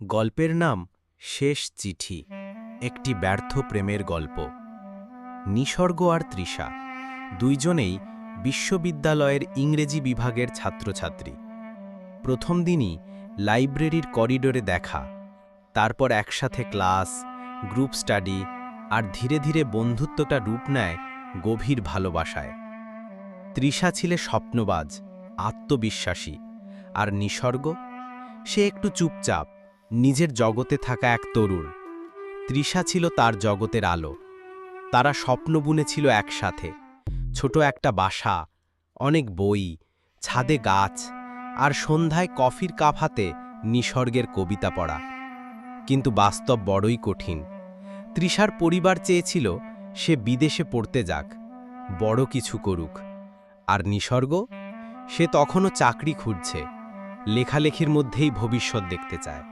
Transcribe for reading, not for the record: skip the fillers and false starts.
গল্পের নাম শেষ চিঠি, একটি ব্যর্থ প্রেমের গল্প। নিসর্গ আর তৃষা দুইজনেই বিশ্ববিদ্যালয়ের ইংরেজি বিভাগের ছাত্রছাত্রী। প্রথম দিনই লাইব্রেরির করিডোরে দেখা, তারপর একসাথে ক্লাস, গ্রুপ স্টাডি, আর ধীরে ধীরে বন্ধুত্বটা রূপ নেয় গভীর ভালোবাসায়। তৃষা ছিল স্বপ্নবাজ, আত্মবিশ্বাসী, আর নিসর্গ, সে একটু চুপচাপ, নিজের জগতে থাকা এক তরুণ। তৃষা ছিল তার জগতের আলো। তারা স্বপ্ন বুনেছিল একসাথে, ছোট একটা বাসা, অনেক বই, ছাদে গাছ, আর সন্ধ্যায় কফির কাপ হাতে নিসর্গের কবিতা পড়া। কিন্তু বাস্তব বড়ই কঠিন। তৃষার পরিবার চেয়েছিল সে বিদেশে পড়তে যাক, বড় কিছু করুক। আর নিসর্গ, সে তখনও চাকরি খুঁজছে, লেখালেখির মধ্যেই ভবিষ্যৎ দেখতে চায়।